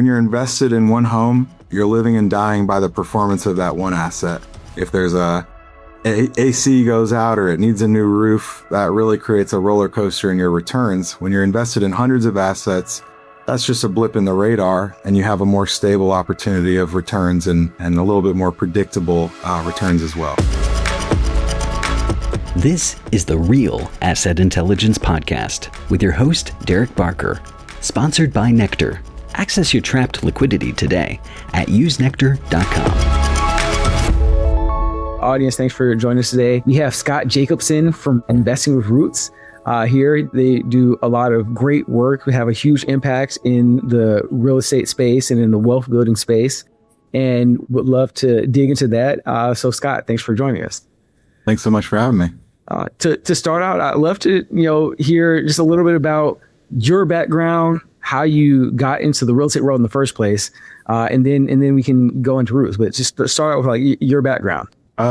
when you're invested in one home, you're living and dying by the performance of that one asset. If there's AC goes out or it needs a new roof, that really creates a roller coaster in your returns. When you're invested in hundreds of assets, that's just a blip in the radar, and you have a more stable opportunity of returns and a little bit more predictable returns as well. This is the Real Asset Intelligence Podcast with your host, Derrick Barker, sponsored by Nectar. Access your trapped liquidity today at usenectar.com. Audience, thanks for joining us today. We have Scott Jacobsen from Investing with Roots here. They do a lot of great work. We have a huge impact in the real estate space and in the wealth building space, and would love to dig into that. So Scott, thanks for joining us. Thanks so much for having me. To start out, I'd love to hear just a little bit about your background, how you got into the real estate world in the first place, and then we can go into Roots. But just to start out with your background.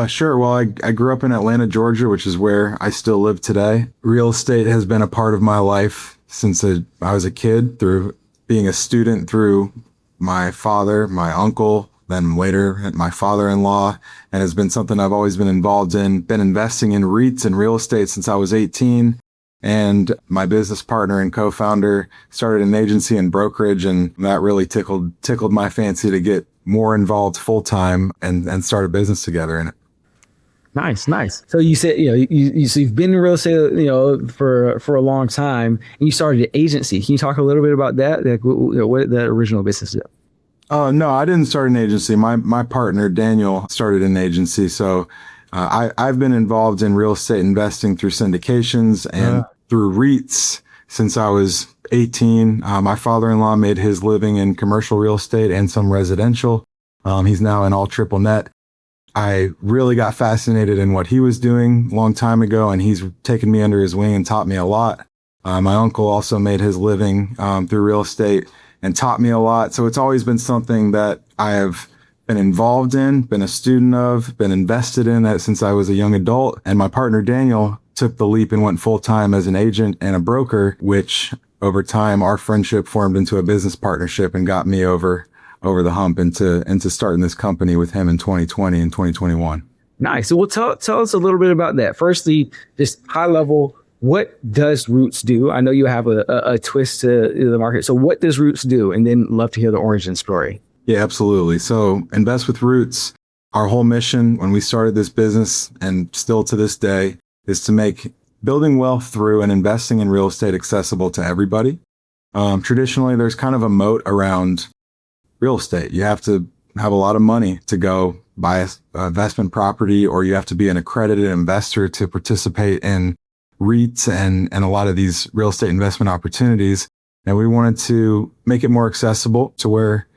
Sure. Well, I grew up in Atlanta, Georgia, which is where I still live today. Real estate has been a part of my life since I was a kid, through being a student, through my father, my uncle, then later my father-in-law, and has been something I've always been involved in. Been investing in REITs and real estate since I was 18. And my business partner and co-founder started an agency and brokerage, and that really tickled my fancy to get more involved full-time and start a business together in it. Nice. So you said, you've been in real estate, for a long time, and you started an agency. Can you talk a little bit about that? Like, what the original business is? No, I didn't start an agency. My partner, Daniel, started an agency. So I've been involved in real estate investing through syndications and through REITs since I was 18. My father-in-law made his living in commercial real estate and some residential. He's now in all triple net. I really got fascinated in what he was doing a long time ago, and he's taken me under his wing and taught me a lot. My uncle also made his living through real estate and taught me a lot. So it's always been something that I have been involved in, been a student of, been invested in that since I was a young adult. And my partner, Daniel, took the leap and went full-time as an agent and a broker, which over time, our friendship formed into a business partnership and got me over the hump into starting this company with him in 2020 and 2021. Nice. So well, tell us a little bit about that. Firstly, just high level, what does Roots do? I know you have a twist to the market. So what does Roots do? And then love to hear the origin story. Yeah, absolutely. So Invest with Roots, our whole mission when we started this business, and still to this day, is to make building wealth through and investing in real estate accessible to everybody. Traditionally, there's kind of a moat around real estate. You have to have a lot of money to go buy an investment property, or you have to be an accredited investor to participate in REITs and a lot of these real estate investment opportunities. And we wanted to make it more accessible to where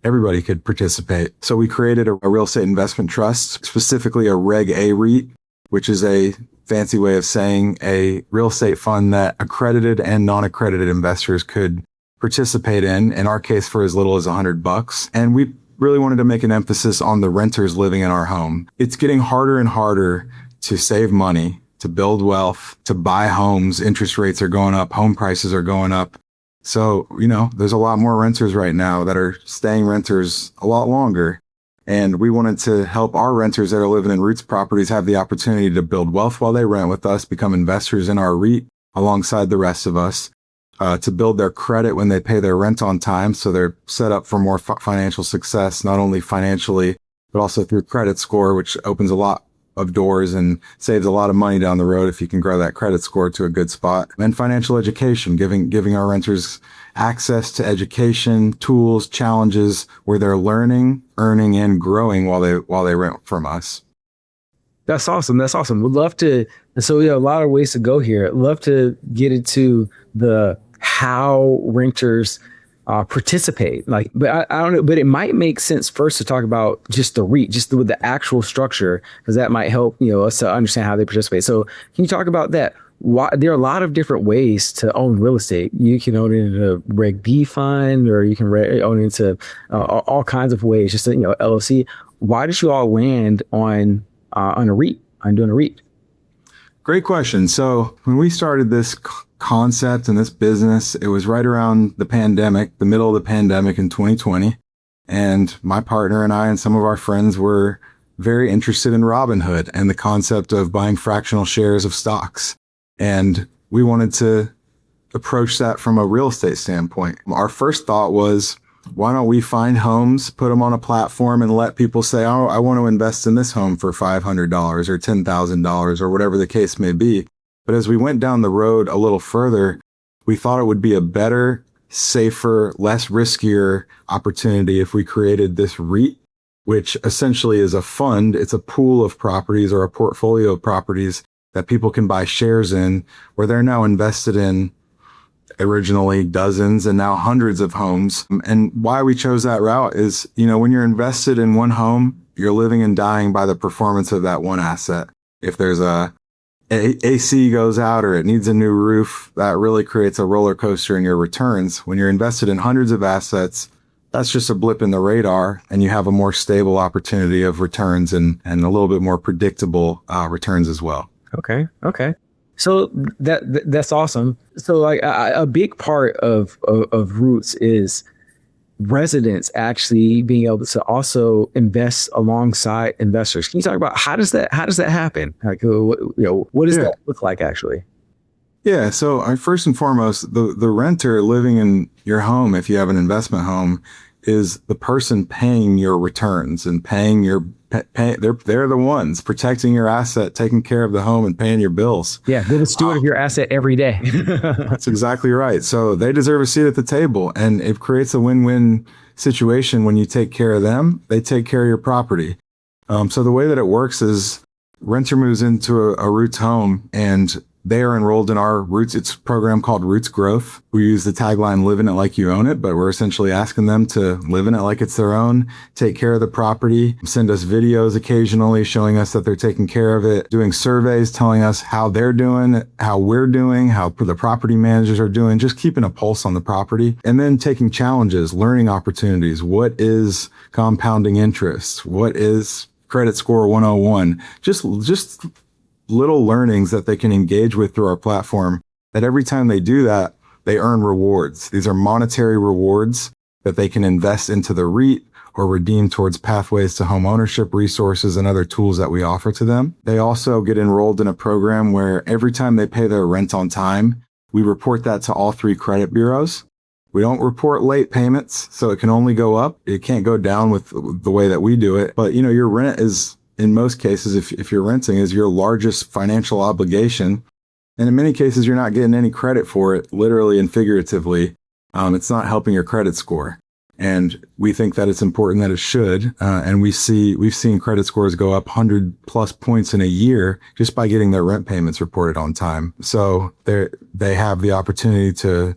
everybody could participate. So we created a real estate investment trust, specifically a Reg A REIT, which is a fancy way of saying a real estate fund that accredited and non-accredited investors could participate in our case, for as little as $100. And we really wanted to make an emphasis on the renters living in our home. It's getting harder and harder to save money, to build wealth, to buy homes. Interest rates are going up. Home prices are going up. So, there's a lot more renters right now that are staying renters a lot longer. And we wanted to help our renters that are living in REITs properties have the opportunity to build wealth while they rent with us, become investors in our REIT alongside the rest of us, to build their credit when they pay their rent on time. So they're set up for more financial success, not only financially, but also through credit score, which opens a lot of doors and saves a lot of money down the road if you can grow that credit score to a good spot. And financial education, giving our renters access to education, tools, challenges where they're learning, earning, and growing while they rent from us. That's awesome. We'd love to. So we have a lot of ways to go here. I'd love to get into the how renters participate. But I don't know, but it might make sense first to talk about just the REIT, just with the actual structure, because that might help, us to understand how they participate. So can you talk about that? There are a lot of different ways to own real estate. You can own it in a Reg B fund, or you can own it into all kinds of ways, just LLC. Why did you all land on a REIT, on doing a REIT? Great question. So when we started this concept and this business, it was right around the pandemic, the middle of the pandemic in 2020. And my partner and I and some of our friends were very interested in Robinhood and the concept of buying fractional shares of stocks. And we wanted to approach that from a real estate standpoint. Our first thought was, why don't we find homes, put them on a platform and let people say, oh, I want to invest in this home for $500 or $10,000 or whatever the case may be. But as we went down the road a little further, we thought it would be a better, safer, less riskier opportunity if we created this REIT, which essentially is a fund. It's a pool of properties or a portfolio of properties that people can buy shares in, where they're now invested in originally dozens and now hundreds of homes. And why we chose that route is, when you're invested in one home, you're living and dying by the performance of that one asset. If there's a AC goes out or it needs a new roof, that really creates a roller coaster in your returns. When you're invested in hundreds of assets, that's just a blip in the radar, and you have a more stable opportunity of returns and a little bit more predictable returns as well. Okay. So that's awesome. So like a big part of Roots is residents actually being able to also invest alongside investors. Can you talk about how does that happen? Like, what does that look like actually? Yeah. So first and foremost, the renter living in your home, if you have an investment home, is the person paying your returns and paying your they're the ones protecting your asset, taking care of the home and paying your bills. Yeah, they're the steward of your asset every day. That's exactly right. So they deserve a seat at the table, and it creates a win-win situation. When you take care of them, they take care of your property. So the way that it works is renter moves into a Roots home and they are enrolled in our Roots. It's a program called Roots Growth. We use the tagline, live in it like you own it, but we're essentially asking them to live in it like it's their own, take care of the property, send us videos occasionally showing us that they're taking care of it, doing surveys, telling us how they're doing, how we're doing, how the property managers are doing, just keeping a pulse on the property, and then taking challenges, learning opportunities. What is compounding interest? What is credit score 101? Just little learnings that they can engage with through our platform, that every time they do that, they earn rewards. These are monetary rewards that they can invest into the REIT or redeem towards pathways to home ownership resources and other tools that we offer to them. They also get enrolled in a program where every time they pay their rent on time, we report that to all 3 credit bureaus. We don't report late payments, so it can only go up. It can't go down with the way that we do it. But, your rent is, in most cases, if you're renting, is your largest financial obligation. And in many cases, you're not getting any credit for it, literally and figuratively. It's not helping your credit score. And we think that it's important that it should. And we've seen credit scores go up 100+ points in a year just by getting their rent payments reported on time. So they have the opportunity to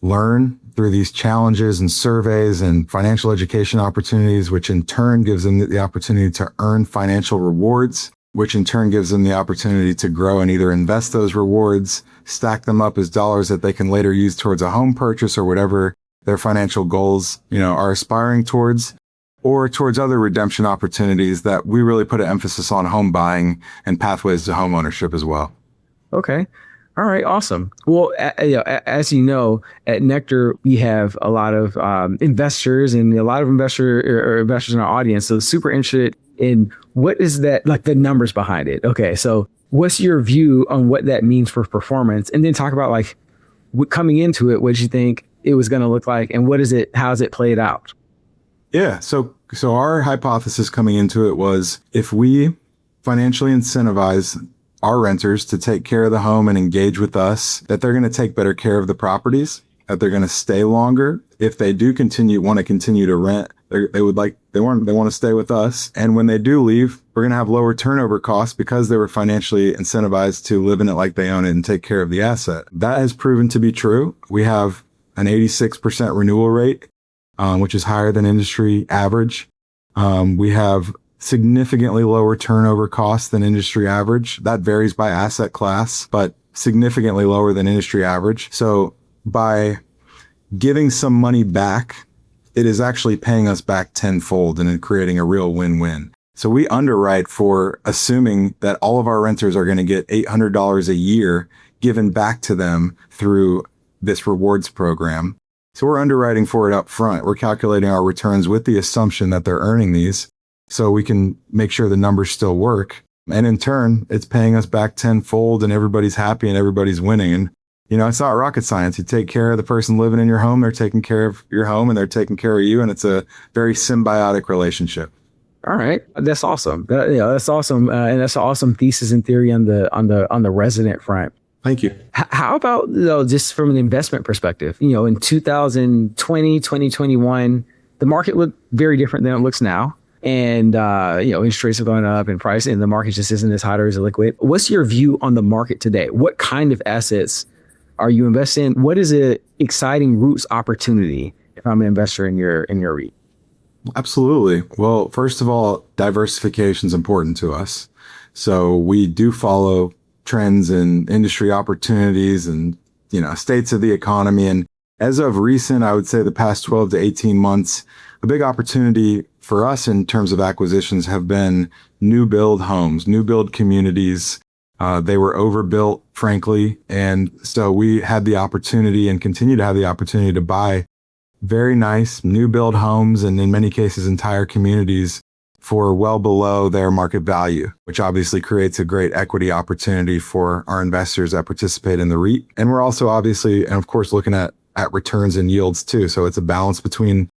learn through these challenges and surveys and financial education opportunities, which in turn gives them the opportunity to earn financial rewards, which in turn gives them the opportunity to grow and either invest those rewards, stack them up as dollars that they can later use towards a home purchase or whatever their financial goals, are aspiring towards, or towards other redemption opportunities that we really put an emphasis on home buying and pathways to home ownership as well. Okay. All right. Awesome. Well, as you know, at Nectar, we have a lot of investors and a lot of investors in our audience. So super interested in what is that, like the numbers behind it. Okay. So what's your view on what that means for performance? And then talk about like coming into it, what you think it was going to look like and how's it played out? Yeah. So our hypothesis coming into it was, if we financially incentivize our renters to take care of the home and engage with us, that they're going to take better care of the properties, that they're going to stay longer. If they do want to continue to rent, they want to stay with us. And when they do leave, we're going to have lower turnover costs because they were financially incentivized to live in it like they own it and take care of the asset. That has proven to be true. We have an 86% renewal rate, which is higher than industry average. We have significantly lower turnover costs than industry average. That varies by asset class, but significantly lower than industry average. So by giving some money back, it is actually paying us back tenfold and creating a real win-win. So we underwrite for assuming that all of our renters are going to get $800 a year given back to them through this rewards program. So we're underwriting for it up front. We're calculating our returns with the assumption that they're earning these so we can make sure the numbers still work. And in turn, it's paying us back tenfold and everybody's happy and everybody's winning. And, it's not rocket science. You take care of the person living in your home, they're taking care of your home and they're taking care of you. And it's a very symbiotic relationship. All right, that's awesome. That's awesome, and that's an awesome thesis and theory on the resident front. Thank you. How about just from an investment perspective? In 2020, 2021, the market looked very different than it looks now. And, interest rates have gone up and price and the market just isn't as hot or as liquid. What's your view on the market today? What kind of assets are you investing in? What is an exciting roots opportunity if I'm an investor in your REIT? Absolutely. Well, first of all, diversification is important to us. So we do follow trends and industry opportunities and, states of the economy. And as of recent, I would say the past 12 to 18 months, a big opportunity for us in terms of acquisitions have been new build homes, new build communities. They were overbuilt, frankly. And so we had the opportunity and continue to have the opportunity to buy very nice new build homes and in many cases entire communities for well below their market value, which obviously creates a great equity opportunity for our investors that participate in the REIT. And we're also obviously, and of course, looking at returns and yields too. So it's a balance between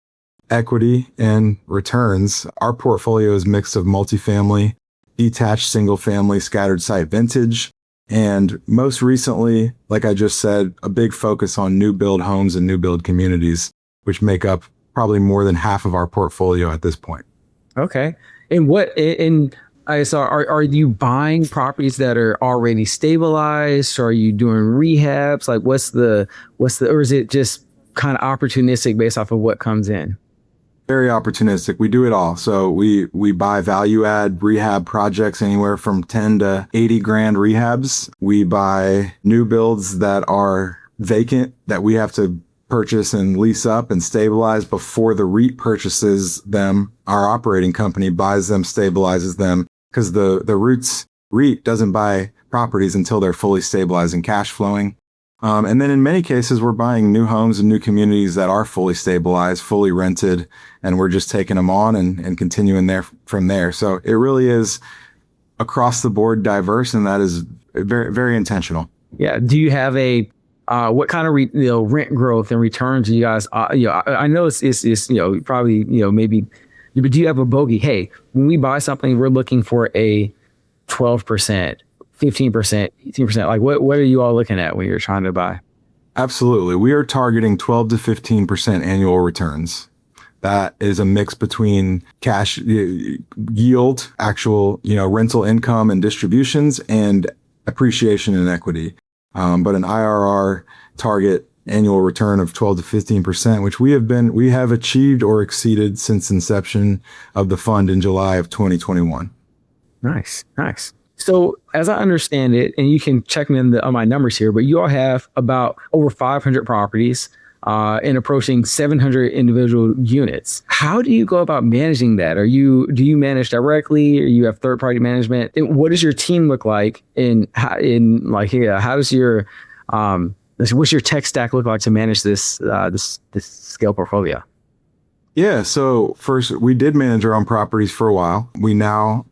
equity and returns. Our portfolio is a mix of multifamily, detached single family, scattered site vintage. And most recently, like I just said, a big focus on new build homes and new build communities, which make up probably more than half of our portfolio at this point. Okay. And are you buying properties that are already stabilized? Or are you doing rehabs? Like or is it just kind of opportunistic based off of what comes in? Very opportunistic. We do it all. So we buy value add rehab projects anywhere from 10 to 80 grand rehabs. We buy new builds that are vacant that we have to purchase and lease up and stabilize before the REIT purchases them. Our operating company buys them, stabilizes them, because the Roots REIT doesn't buy properties until they're fully stabilized and cash flowing. And then in many cases, we're buying new homes and new communities that are fully stabilized, fully rented, and we're just taking them on and continuing from there. So it really is across the board diverse, and that is very, very intentional. Yeah. Do you have what kind of rent growth and returns do you guys? I know it's probably maybe, but do you have a bogey? Hey, when we buy something, we're looking for a 12%. 15%, 18%. Like what are you all looking at when you're trying to buy? Absolutely. We are targeting 12 to 15% annual returns. That is a mix between cash yield, actual, rental income and distributions, and appreciation and equity. But an IRR target annual return of 12 to 15%, which we have achieved or exceeded since inception of the fund in July of 2021. Nice. So as I understand it, and you can check me on my numbers here, but you all have about over 500 properties and approaching 700 individual units. How do you go about managing that? Do you manage directly, or you have third party management? And what does your team look like? How does your what's your tech stack look like to manage this scale portfolio? Yeah. So first, we did manage our own properties for a while. We now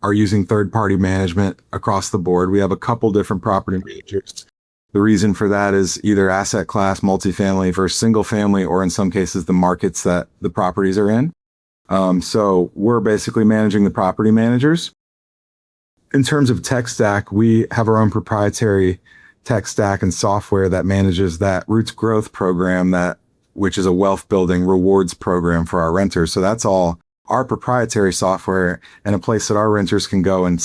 are using third-party management across the board. We have a couple different property managers. The reason for that is either asset class, multifamily versus single family, or in some cases, the markets that the properties are in. So we're basically managing the property managers. In terms of tech stack, we have our own proprietary tech stack and software that manages that Roots Growth program, which is a wealth building rewards program for our renters. So that's all our proprietary software, and a place that our renters can go and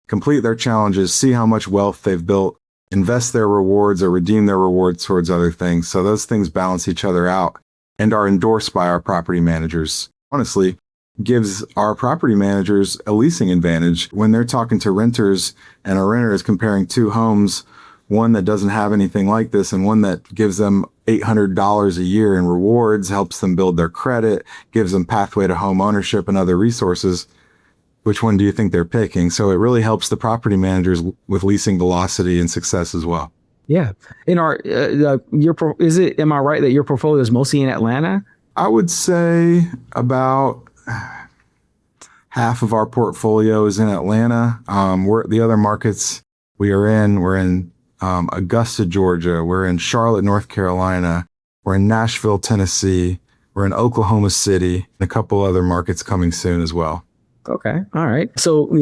complete their challenges, see how much wealth they've built, invest their rewards or redeem their rewards towards other things. So those things balance each other out and are endorsed by our property managers. Honestly, gives our property managers a leasing advantage when they're talking to renters, and a renter is comparing two homes, one that doesn't have anything like this and one that gives them $800 a year in rewards, helps them build their credit, gives them pathway to home ownership and other resources. which one do you think they're picking? So it really helps the property managers with leasing velocity and success as well. Yeah. In our, am I right that your portfolio is mostly in Atlanta? I would say about half of our portfolio is in Atlanta. The other markets we're in Augusta, Georgia. We're in Charlotte, North Carolina. We're in Nashville, Tennessee. We're in Oklahoma City, and a couple other markets coming soon as well. Okay. All right. So,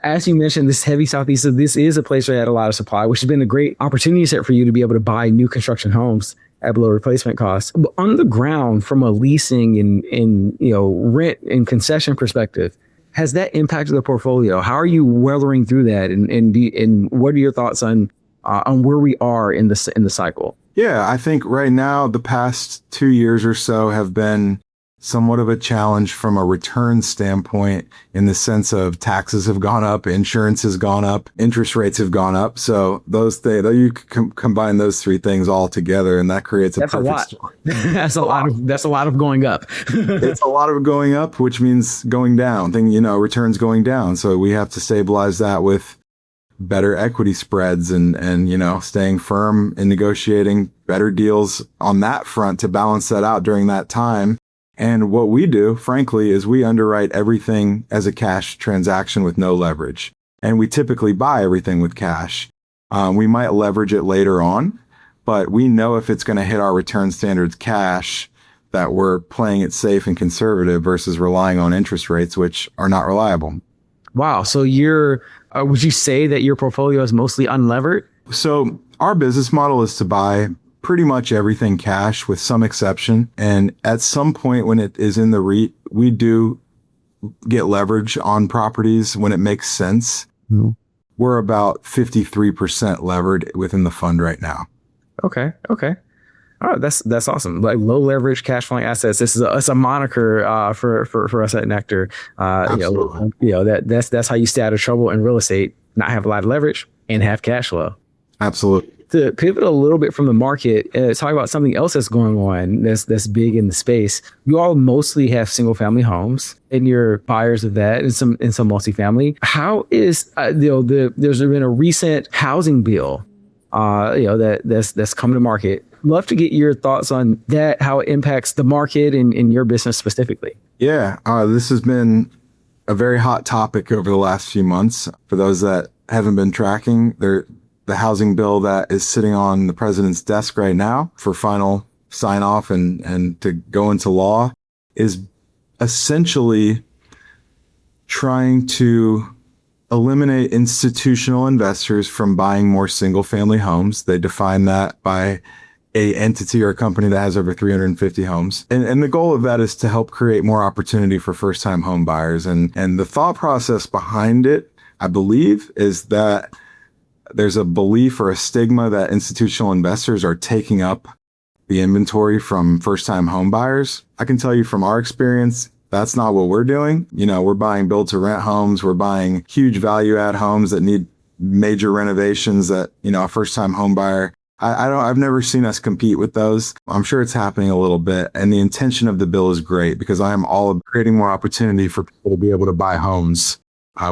as you mentioned, this heavy Southeast, so this is a place where you had a lot of supply, which has been a great opportunity set for you to be able to buy new construction homes at below replacement costs. But on the ground, from a leasing and rent and concession perspective, has that impacted the portfolio? How are you weathering through that? And what are your thoughts on where we are in the cycle? Yeah, I think right now, the past 2 years or so have been somewhat of a challenge from a return standpoint, in the sense of taxes have gone up, insurance has gone up, interest rates have gone up. So you combine those three things all together, and that creates a perfect storm. That's a lot of going up. It's a lot of going up, which means going down. Returns going down. So we have to stabilize that with better equity spreads and staying firm in negotiating better deals on that front to balance that out during that time. And what we do, frankly, is we underwrite everything as a cash transaction with no leverage. And we typically buy everything with cash. We might leverage it later on, but we know if it's going to hit our return standards cash, that we're playing it safe and conservative versus relying on interest rates, which are not reliable. Wow. So would you say that your portfolio is mostly unlevered? So our business model is to buy pretty much everything cash with some exception. And at some point when it is in the REIT, we do get leverage on properties when it makes sense. Mm-hmm. We're about 53% levered within the fund right now. Okay. Oh, that's awesome. Like low leverage cash flowing assets. This is it's a moniker for us at Nectar. That's how you stay out of trouble in real estate. Not have a lot of leverage and have cash flow. Absolutely. To pivot a little bit from the market, talk about something else that's going on that's big in the space. You all mostly have single family homes, and you're buyers of that, and some multifamily. How is there's been a recent housing bill, that's come to market. Love to get your thoughts on that, how it impacts the market and your business specifically. Yeah, this has been a very hot topic over the last few months. For those that haven't been tracking, the housing bill that is sitting on the president's desk right now for final sign off and to go into law is essentially trying to eliminate institutional investors from buying more single family homes. They define that by a entity or a company that has over 350 homes. And the goal of that is to help create more opportunity for first time home buyers. And the thought process behind it, I believe, is that there's a belief or a stigma that institutional investors are taking up the inventory from first-time home buyers. I can tell you from our experience, that's not what we're doing. We're buying build-to-rent homes. We're buying huge value-add homes that need major renovations that, a first-time home buyer, I've never seen us compete with those. I'm sure it's happening a little bit. And the intention of the bill is great because I am all about creating more opportunity for people to be able to buy homes.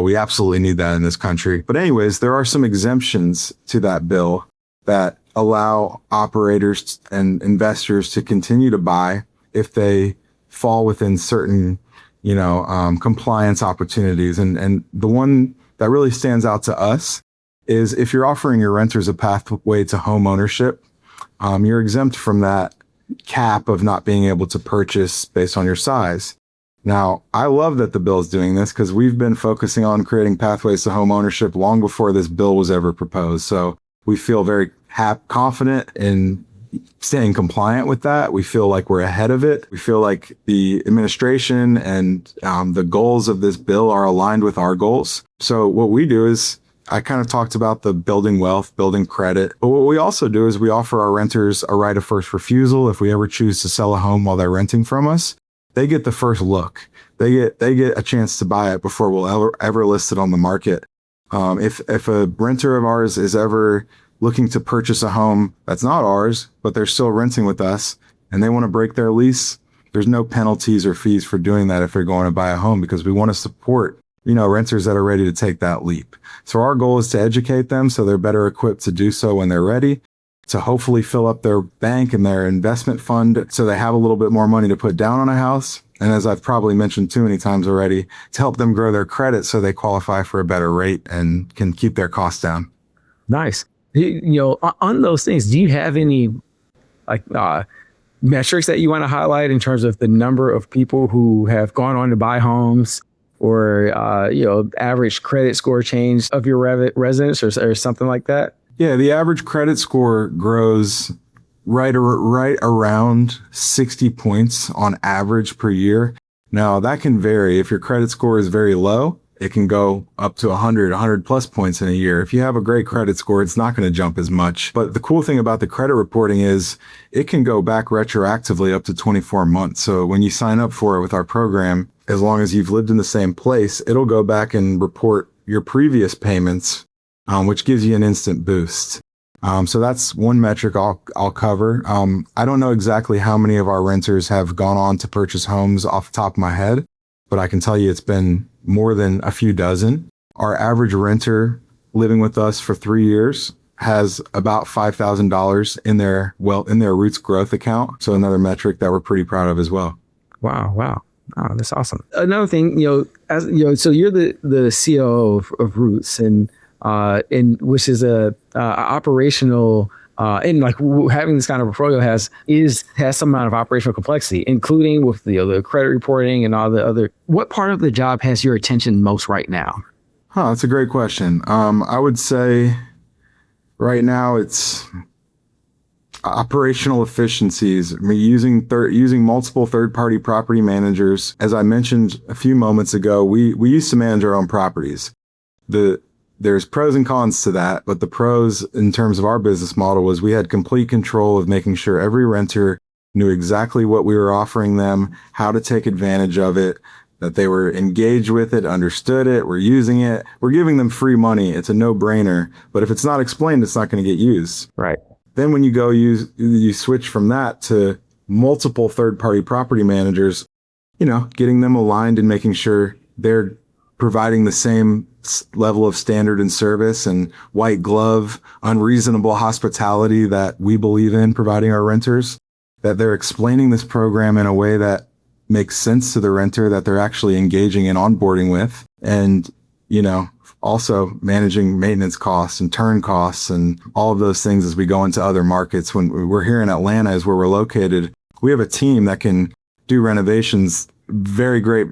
We absolutely need that in this country. But anyways, there are some exemptions to that bill that allow operators and investors to continue to buy if they fall within certain, compliance opportunities. And the one that really stands out to us is if you're offering your renters a pathway to home ownership, you're exempt from that cap of not being able to purchase based on your size. Now, I love that the bill is doing this because we've been focusing on creating pathways to home ownership long before this bill was ever proposed. So we feel very confident in staying compliant with that. We feel like we're ahead of it. We feel like the administration and the goals of this bill are aligned with our goals. So what we do is, I kind of talked about the building wealth, building credit. But what we also do is we offer our renters a right of first refusal. If we ever choose to sell a home while they're renting from us, they get the first look. They get a chance to buy it before we'll ever list it on the market. If a renter of ours is ever looking to purchase a home that's not ours, but they're still renting with us and they want to break their lease, there's no penalties or fees for doing that if they're going to buy a home because we want to support renters that are ready to take that leap. So our goal is to educate them so they're better equipped to do so when they're ready, to hopefully fill up their bank and their investment fund so they have a little bit more money to put down on a house. And as I've probably mentioned too many times already, to help them grow their credit so they qualify for a better rate and can keep their costs down. Nice. On those things, do you have any metrics that you want to highlight in terms of the number of people who have gone on to buy homes, or average credit score change of your residents, or something like that? Yeah, the average credit score grows right around 60 points on average per year. Now, that can vary. If your credit score is very low, it can go up to 100 plus points in a year. If you have a great credit score, it's not going to jump as much. But the cool thing about the credit reporting is it can go back retroactively up to 24 months. So when you sign up for it with our program, as long as you've lived in the same place, it'll go back and report your previous payments, which gives you an instant boost. So that's one metric I'll cover. I don't know exactly how many of our renters have gone on to purchase homes off the top of my head, but I can tell you it's been more than a few dozen. Our average renter living with us for 3 years has about $5,000 in their Roots growth account. So another metric that we're pretty proud of as well. Wow. Oh, that's awesome. Another thing, so you're the COO of Roots, and which is a operational, and like having this kind of portfolio has some amount of operational complexity, including with the credit reporting and all the other. What part of the job has your attention most right now? That's a great question. I would say right now it's operational efficiencies. I mean, using multiple third-party property managers. As I mentioned a few moments ago, we used to manage our own properties. There's pros and cons to that, but the pros in terms of our business model was we had complete control of making sure every renter knew exactly what we were offering them, how to take advantage of it, that they were engaged with it, understood it, were using it. We're giving them free money. It's a no-brainer. But if it's not explained, it's not going to get used. Right. Then when you switch from that to multiple third-party property managers, getting them aligned and making sure they're providing the same level of standard and service and white glove, unreasonable hospitality that we believe in providing our renters, that they're explaining this program in a way that makes sense to the renter, that they're actually engaging and onboarding with, and, also managing maintenance costs and turn costs and all of those things as we go into other markets. When we're here in Atlanta is where we're located, we have a team that can do renovations very great,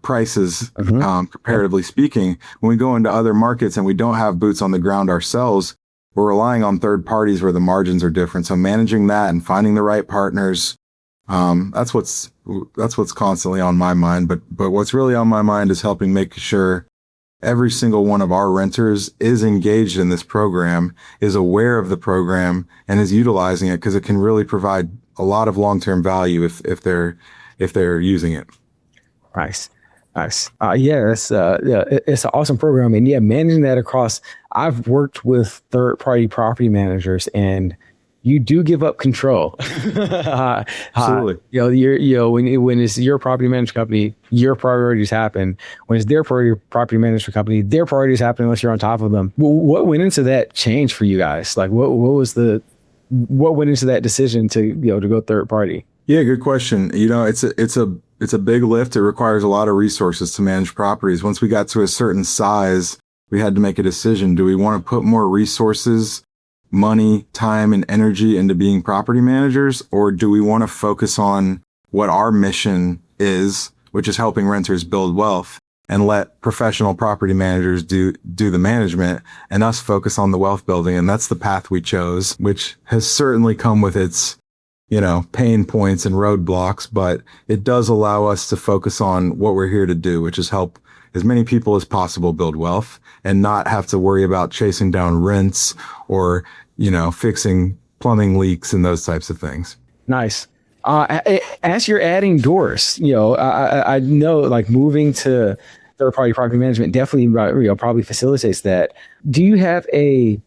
prices, comparatively speaking. When we go into other markets and we don't have boots on the ground ourselves, we're relying on third parties where the margins are different. So managing that and finding the right partners, that's what's constantly on my mind. But what's really on my mind is helping make sure every single one of our renters is engaged in this program, is aware of the program, and is utilizing it, because it can really provide a lot of long-term value if they're using it. Nice. It's an awesome program. And managing that across, I've worked with third-party property managers, and you do give up control. Absolutely. When it's your property management company, your priorities happen. When it's their property management company, their priorities happen unless you're on top of them. What went into that change for you guys? Like, what went into that decision to go third party? Yeah, good question. It's a big lift. It requires a lot of resources to manage properties. Once we got to a certain size, we had to make a decision. Do we want to put more resources, money, time, and energy into being property managers, or do we want to focus on what our mission is, which is helping renters build wealth, and let professional property managers do the management and us focus on the wealth building? And that's the path we chose, which has certainly come with its pain points and roadblocks, but it does allow us to focus on what we're here to do, which is help as many people as possible build wealth and not have to worry about chasing down rents or, fixing plumbing leaks and those types of things. Nice. As you're adding doors, I know like moving to third-party property management definitely probably facilitates that. Do you have a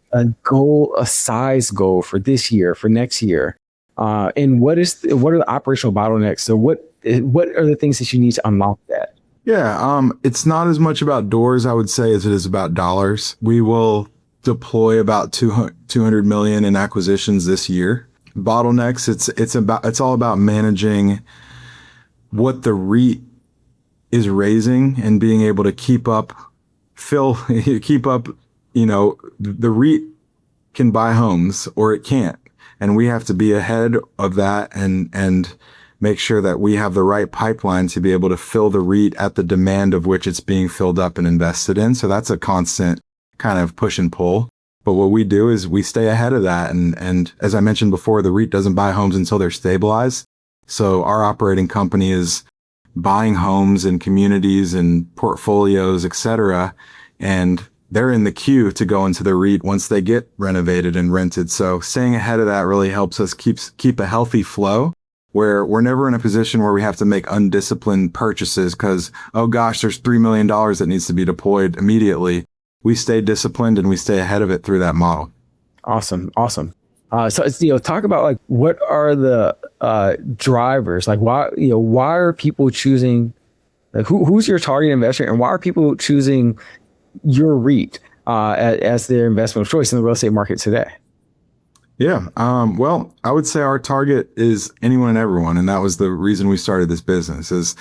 size goal for this year, for next year? And what are the operational bottlenecks? So what are the things that you need to unlock that? Yeah, it's not as much about doors, I would say, as it is about dollars. We will deploy about 200 million in acquisitions this year. Bottlenecks, it's all about managing what the REIT is raising and being able to keep up, keep up, the REIT can buy homes or it can't. And we have to be ahead of that and make sure that we have the right pipeline to be able to fill the REIT at the demand of which it's being filled up and invested in. So that's a constant kind of push and pull. But what we do is we stay ahead of that. And as I mentioned before, the REIT doesn't buy homes until they're stabilized. So our operating company is buying homes and communities and portfolios, et cetera. And they're in the queue to go into the REIT once they get renovated and rented. So staying ahead of that really helps us keep a healthy flow where we're never in a position where we have to make undisciplined purchases because, oh gosh, there's $3 million that needs to be deployed immediately. We stay disciplined and we stay ahead of it through that model. Awesome. So it's, talk about like what are the drivers? Like why are people choosing? Like who's your target investor, and why are people choosing your REIT as their investment of choice in the real estate market today? Yeah. Well, I would say our target is anyone and everyone. And that was the reason we started this business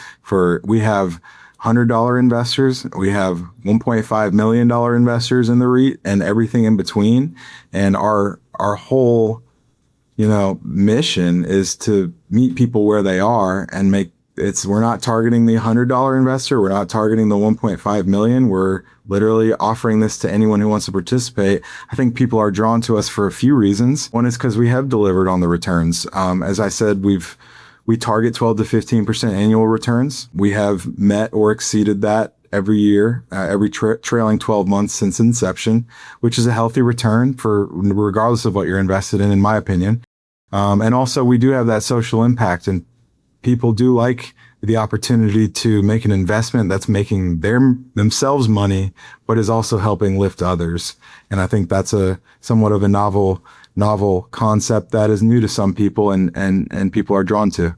we have $100 investors. We have $1.5 million investors in the REIT and everything in between. And our whole, mission is to meet people where they are and we're not targeting the $100 investor. We're not targeting the 1.5 million. We're literally offering this to anyone who wants to participate. I think people are drawn to us for a few reasons. One is because we have delivered on the returns. As I said, we target 12 to 15% annual returns. We have met or exceeded that every year, every trailing 12 months since inception, which is a healthy return regardless of what you're invested in my opinion. And also we do have that social impact, and people do like the opportunity to make an investment that's making themselves money, but is also helping lift others. And I think that's somewhat of a novel concept that is new to some people and people are drawn to.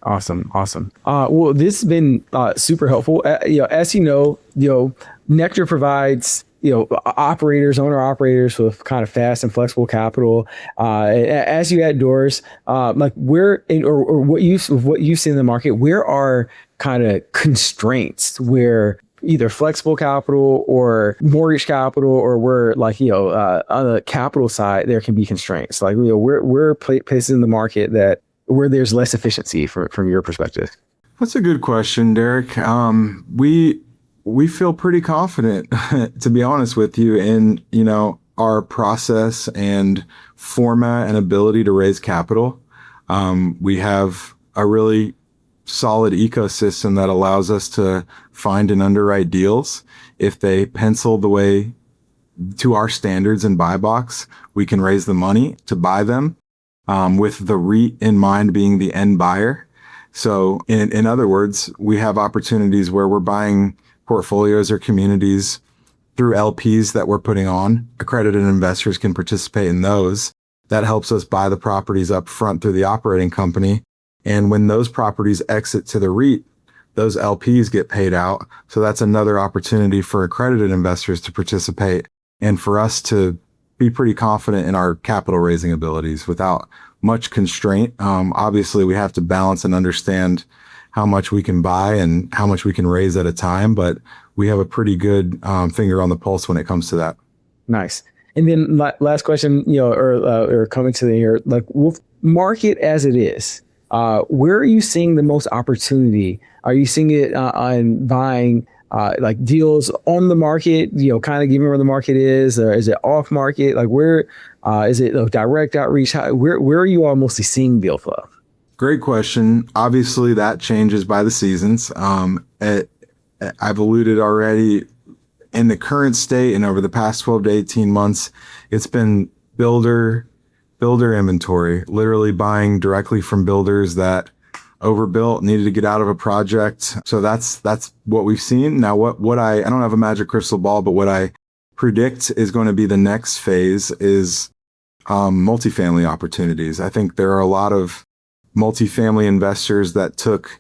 Awesome. Well, this has been super helpful. As Nectar provides owner operators with kind of fast and flexible capital. As you add doors, like what you see in the market, where are kind of constraints where either flexible capital or mortgage capital, or where on the capital side there can be constraints? Like where places in the market where there's less efficiency from your perspective? That's a good question, Derek. We feel pretty confident, to be honest with you, in, our process and format and ability to raise capital. We have a really solid ecosystem that allows us to find and underwrite deals. If they pencil the way to our standards and buy box, we can raise the money to buy them, with the REIT in mind being the end buyer. So in other words, we have opportunities where we're buying portfolios or communities through LPs that we're putting on. Accredited investors can participate in those. That helps us buy the properties up front through the operating company. And when those properties exit to the REIT, those LPs get paid out. So that's another opportunity for accredited investors to participate and for us to be pretty confident in our capital raising abilities without much constraint. Obviously, we have to balance and understand how much we can buy and how much we can raise at a time, but we have a pretty good finger on the pulse when it comes to that. Nice. And then last question, or coming to the here, like with market as it is, where are you seeing the most opportunity? Are you seeing it on buying like deals on the market, kind of given where the market is, or is it off market? Like where is it direct outreach? Where are you all mostly seeing deal flow? Great question. Obviously, that changes by the seasons. I've alluded already, in the current state and over the past 12 to 18 months, it's been builder inventory, literally buying directly from builders that overbuilt, needed to get out of a project. So that's what we've seen. Now, what I don't have a magic crystal ball, but what I predict is going to be the next phase is multifamily opportunities. I think there are a lot of multifamily investors that took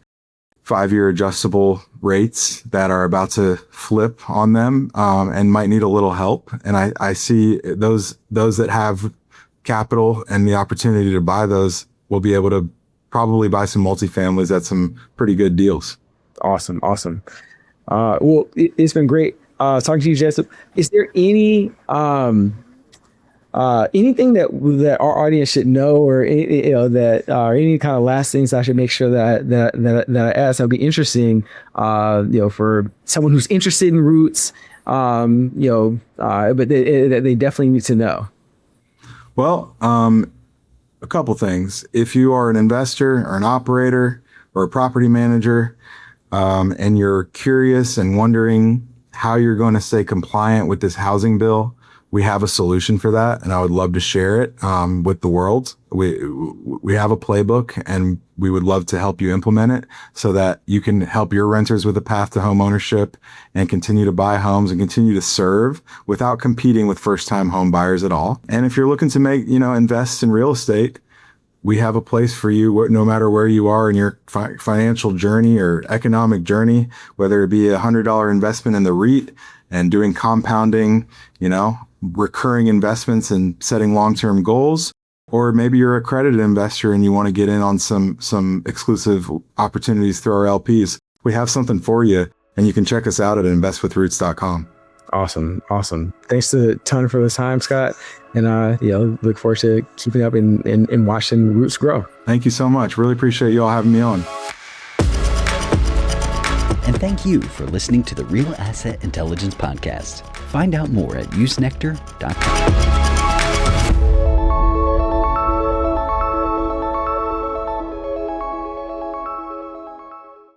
5-year adjustable rates that are about to flip on them, and might need a little help. And I see those that have capital and the opportunity to buy those will be able to probably buy some multifamilies at some pretty good deals. Awesome. Well, it's been great talking to you, Jessup. Is there any anything that our audience should know, or that any kind of last things I should make sure that I ask? That'd be interesting, for someone who's interested in roots, but they definitely need to know. Well, a couple things. If you are an investor or an operator or a property manager, and you're curious and wondering how you're going to stay compliant with this housing bill, we have a solution for that, and I would love to share it with the world. We have a playbook, and we would love to help you implement it so that you can help your renters with a path to home ownership and continue to buy homes and continue to serve without competing with first-time home buyers at all. And if you're looking to invest in real estate, we have a place for you, no matter where you are in your financial journey or economic journey, whether it be a $100 investment in the REIT and doing compounding, recurring investments and setting long-term goals, or maybe you're a accredited investor and you want to get in on some exclusive opportunities through our LPs. We have something for you, and you can check us out at investwithroots.com. Awesome. Thanks a ton for the time, Scott. And look forward to keeping up and watching Roots grow. Thank you so much. Really appreciate you all having me on. And thank you for listening to the Real Asset Intelligence Podcast. Find out more at usenectar.com.